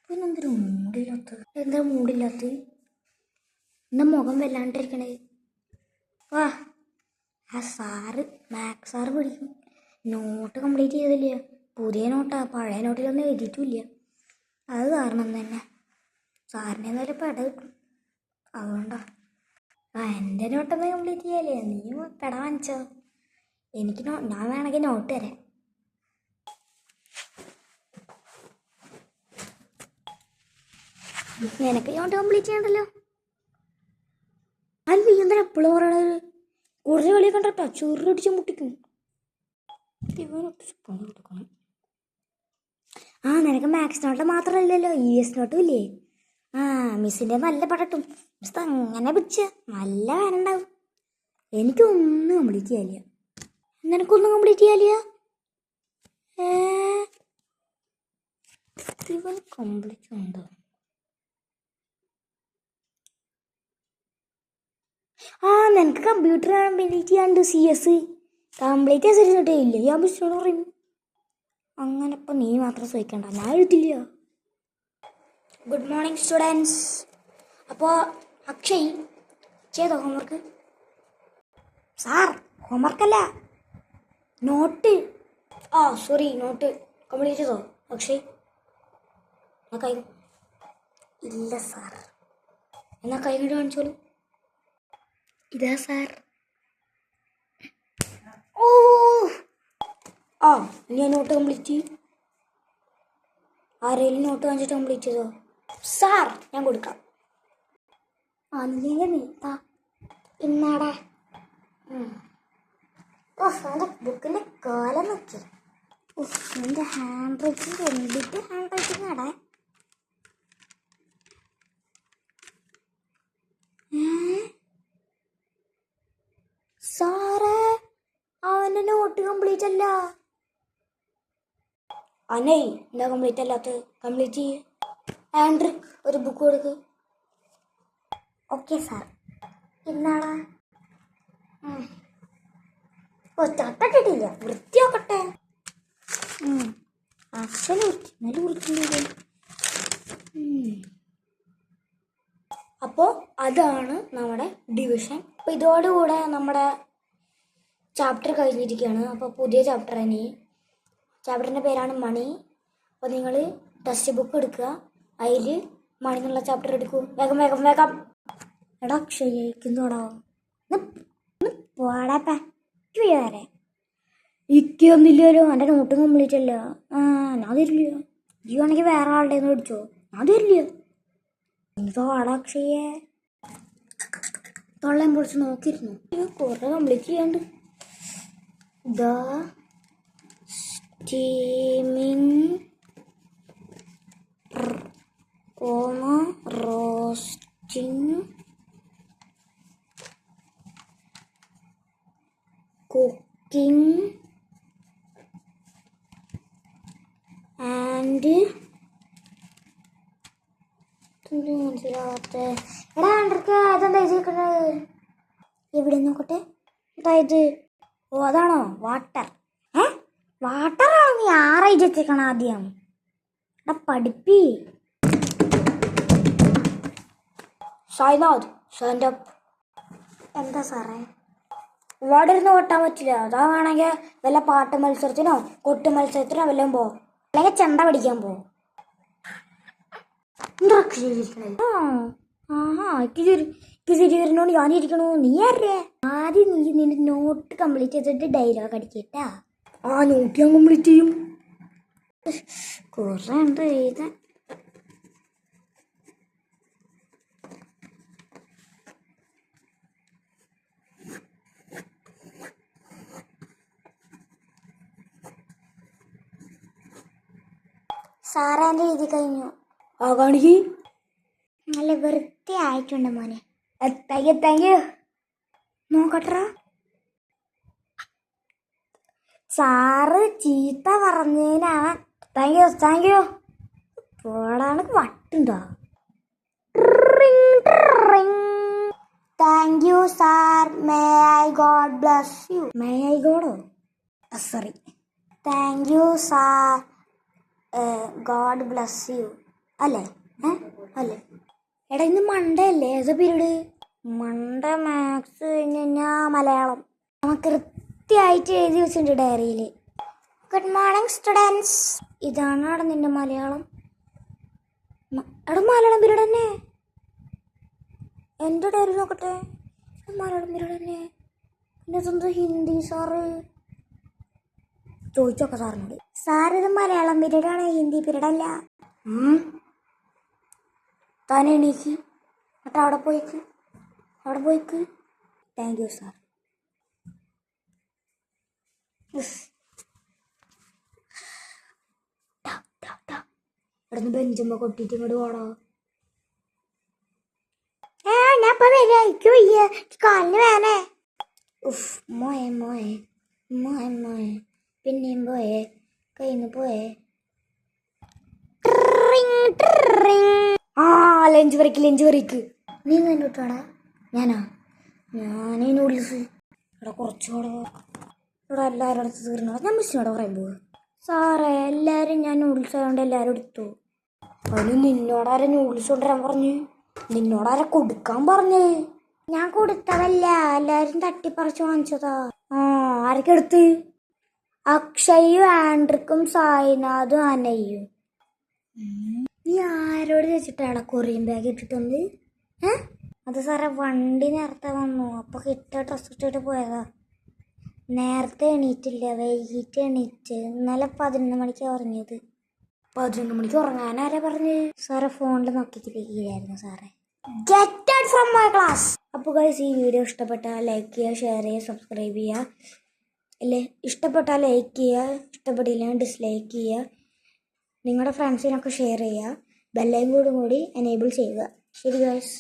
പിന്നെന്തൊരു എന്താ മൂടില്ലാത്ത എന്താ മുഖം വല്ലാണ്ടിരിക്കണേ? വാ, ആ സാറ് മാത്സ് സാറ് പഠിക്കും. നോട്ട് കംപ്ലീറ്റ് ചെയ്തില്ല. പുതിയ നോട്ടാ, പഴയ നോട്ടിലൊന്നും എഴുതിയിട്ടില്ല. അത് കാരണം തന്നെ സാറിനെ എന്തായാലും പെട കിട്ടും. അതുകൊണ്ടാ എൻ്റെ നോട്ടൊന്നും കംപ്ലീറ്റ് ചെയ്യാല്ലേ. നീ പെട വാങ്ങിച്ചോ. എനിക്ക് ഞാൻ വേണമെങ്കിൽ നോട്ട് തരാം. നിനക്ക് നോട്ട് കംപ്ലീറ്റ് ചെയ്യണ്ടല്ലോ. അല്ല, എന്താ എപ്പോഴും പറയണത്? കൂടുതൽ കളി കണ്ടോ ചെറുടിച്ച് മുട്ടിക്കും. ആ, നിനക്ക് മാത്സ് നോട്ട് മാത്രമല്ലല്ലോ, ES നോട്ടും ഇല്ലേ? ആ, മിസ്സിൻ്റെ നല്ല പടട്ടും. മിസ് അങ്ങനെ പിടിച്ച നല്ല വേനുണ്ടാവും. എനിക്കൊന്നും കംപ്ലീറ്റ് ചെയ്യാനില്ല. നിനക്കൊന്നും കംപ്ലീറ്റ് ചെയ്യാനില്ല? കംപ്ലീറ്റ് ഉണ്ടോ? ആ, നിനക്ക് കമ്പ്യൂട്ടർ കംപ്ലീറ്റ് ചെയ്യാണ്ട് CS കംപ്ലീറ്റ് ചെയ്തിട്ടേ ഇല്ല. ഞാൻ മിസ്സിനോട് പറയും. അങ്ങനെ ഇപ്പം നീ മാത്രം ചോദിക്കണ്ട, ഞാൻ എഴുതില്ല. Good morning students. അപ്പോൾ അക്ഷയ് ചെയ്തോ ഹോംവർക്ക്? സാർ, ഹോംവർക്കല്ല, നോട്ട്. ആ സോറി, നോട്ട് കംപ്ലീറ്റ് ചെയ്തോ അക്ഷയ്? കൈ ഇല്ല സാർ. എന്നാൽ കൈ കൊണ്ട് കാണിച്ചോളൂ. ഇതാ സാർ. ഓ ആ, ഞാൻ നോട്ട് കംപ്ലീറ്റ് ചെയ്യും. ആരെങ്കിലും നോട്ട് കാണിച്ചിട്ട് കംപ്ലീറ്റ് ചെയ്തോ? സാർ, ഞാൻ കൊടുക്കാം. അല്ലെങ്കിൽ നീ ഇന്നാടാ. എൻ്റെ ബുക്കിൻ്റെ കാലം നോക്കി. എൻ്റെ ഹാൻഡ് റൈറ്റിംഗ് എന്തിട്ട് ഹാൻഡ് റൈറ്റിംഗ് ആടാ. സാറേ, അവൻ്റെ നോട്ട് കംപ്ലീറ്റ് അല്ല. അനേ, എന്താ കംപ്ലീറ്റ് അല്ലാത്ത? കംപ്ലീറ്റ് ചെയ്യ്. ആൻഡ്രി, ഒരു ബുക്ക് കൊടുക്ക്. Okay sir. ഇന്നാളാ ചട്ടിട്ടില്ല, വൃത്തിയാക്കട്ടെ. അച്ഛന് നല്ല വൃത്തിയില്ല. അപ്പോൾ അതാണ് നമ്മുടെ ഡിവിഷൻ. അപ്പോൾ ഇതോടുകൂടെ നമ്മുടെ ചാപ്റ്റർ കഴിഞ്ഞിരിക്കുകയാണ്. അപ്പോൾ പുതിയ ചാപ്റ്റർ ഇനി. ചാപ്റ്ററിൻ്റെ പേരാണ് മണി. അപ്പോൾ നിങ്ങൾ ടെക്സ്റ്റ് ബുക്ക് എടുക്കുക, അതിൽ മണി എന്നുള്ള ചാപ്റ്റർ എടുക്കൂ. വേഗം വേഗം വേഗം. എടാ അക്ഷയിക്കുന്നോടാ, പോടാപ്പാ വരെ ഇക്കൊന്നില്ലല്ലോ. എൻ്റെ നോട്ടും കംപ്ലീറ്റ് അല്ല. ഞാൻ തരില്ല. ഈ വേണമെങ്കിൽ വേറെ ആളുടെ ഒന്ന് പഠിച്ചോ, ഞാൻ തരില്ല. എന്തോടാ അക്ഷയെ തൊള്ളയും പൊളിച്ച് നോക്കിയിരുന്നു. കുറെ കംപ്ലീറ്റ് ചെയ്യാണ്ട്. The steaming roasting cooking and മനസ്സിലാവാത്ത. എടാ ആണ്ടർക്ക് അതെന്താ എഴുതിയിരിക്കുന്നത്? എവിടെ നോക്കട്ടെ. അതായത് ഓ അതാണോ വാട്ടർ? വാട്ടറാണോ? നീ ആരാ എഴുതിക്കണം ആദ്യം? എടാ പഠിപ്പി. ഷൈനാദ് സ്റ്റാൻഡ് അപ്പ്. എന്താ സാറേ? ഇവിടെ ഇരുന്ന് കൊട്ടാൻ പറ്റില്ല. അതാ വേണമെങ്കിൽ വല്ല പാട്ട് മത്സരത്തിനോ കൊട്ട് മത്സരത്തിനോ വല്ലതും പോ, അല്ലെങ്കിൽ ചെണ്ട പഠിക്കാൻ പോ. ആഹാ, തിരിവരുന്നോണ്ട് ഞാനിരിക്കണു. നീ ആരേ? ആദ്യം നീ നിന്റെ നോട്ട് കംപ്ലീറ്റ് ചെയ്തിട്ട് ഡയലോഗ് അടിക്കട്ടാ. ആ, നോട്ട് ഞാൻ കംപ്ലീറ്റ് ചെയ്യും. കുറെ ഉണ്ട് എഴുതാൻ. സാറേ, എൻ്റെ എഴുതി കഴിഞ്ഞു. ആ കാണിക്ക്. നല്ല വൃത്തിയായിട്ടുണ്ട് മോനെ. Thank you. നോക്കട്ടെ. സാറ് ചീത്ത പറഞ്ഞതിനാണ്. Thank you. പോടാണ് വട്ടുണ്ടോ? Thank you sir. May I God bless you. May I ഗോഡോ? Sorry. Thank you sir. God bless you അല്ലേ? അല്ലേ? എടാ ഇന്ന് മൺഡേ അല്ലേ? ഏതാ പീരീഡ്? മൺഡേ മാത്സ് കഴിഞ്ഞ് കഴിഞ്ഞാൽ മലയാളം. കൃത്യമായിട്ട് എഴുതി വെച്ചിട്ടുണ്ട് ഡയറിയിൽ. Good morning students. ഇതാണ് അവിടെ നിന്റെ മലയാളം. എടാ മലയാളം പീരീഡ് തന്നെ. എൻ്റെ ഡയറി നോക്കട്ടെ. മലയാളം പീരീഡ് തന്നെ. പിന്നെ ഇതെന്ത് ഹിന്ദി സാറ്? ചോദിച്ചോക്കെ സാറിനോട്. സാർ ഇത് മലയാളം പീരീഡാണ്, ഹിന്ദി പീരീഡ് അല്ല. താൻ എണീക്ക്, എന്നിട്ട് അവിടെ പോയിക്ക്. Thank you sir. ഇവിടുന്ന് ബെഞ്ചുമ്പോ കൊട്ടിട്ട് ഇങ്ങോട്ട് പോണോ? ഞാൻ ഇപ്പൊ വരാ. കാലിന് വേനേ. മോയെ പിന്നെയും പോയേ, കയ്യിന്ന് പോയേ. Lunch break. നീ തന്നെ വിട്ടാടാ? ഞാനീ നൂഡിൽസ് ഇവിടെ കുറച്ചുകൂടെ ഇവിടെ എല്ലാവരും അടുത്ത് തീർന്നോ? ഞാൻ മിസ്സിനോട് പറയുമ്പോൾ സാറേ എല്ലാവരും ഞാൻ നൂഡിൽസ് ആയതുകൊണ്ട് എല്ലാവരും എടുത്തു. അതിന് നിന്നോടാരെ നൂഡിൽസ് കൊണ്ടുവരാൻ പറഞ്ഞു? നിന്നോടാരെ കൊടുക്കാൻ പറഞ്ഞേ? ഞാൻ കൊടുത്തതല്ല, എല്ലാവരും തട്ടിപ്പറിച്ച് വാങ്ങിച്ചതാ. ആരൊക്കെ എടുത്ത്? അക്ഷയും ആൻഡ്രിക്കും സായിനാഥും അനയും. നീ ആരോട് ചോദിച്ചിട്ടാണ് കൊറിയൻ ബാഗ് ഇട്ടിട്ടുണ്ട്? അത് സാറേ വണ്ടി നേരത്തെ വന്നു, അപ്പോൾ കിട്ടിയ ഡ്രസ്സ് ഇട്ടിട്ട് പോയതാ. നേരത്തെ എണീറ്റില്ല, വൈകിട്ട് എണീറ്റ്. ഇന്നലെ 11 മണിക്ക് ഉറങ്ങിയത്. 11 മണിക്ക് ഉറങ്ങാനാരാ പറഞ്ഞ്? സാറെ ഫോണിൽ നോക്കിയിരിക്കുകയായിരുന്നു സാറേ. Get out from my class. അപ്പോൾ ഗൈസ് ഈ വീഡിയോ ഇഷ്ടപ്പെട്ടാൽ ലൈക്ക് ചെയ്യുക, ഷെയർ ചെയ്യുക, സബ്സ്ക്രൈബ് ചെയ്യുക. അല്ലേ ഇഷ്ടപ്പെട്ടാൽ ലൈക്ക് ചെയ്യുക, ഇഷ്ടപ്പെട്ടില്ലെങ്കിൽ ഡിസ്ലൈക്ക് ചെയ്യുക. നിങ്ങളുടെ ഫ്രണ്ട്സിനൊക്കെ ഷെയർ ചെയ്യുക. ബെല്ലൈക്കൺ കൂടി എനേബിൾ ചെയ്യുക. ശരി ഗൈസ്.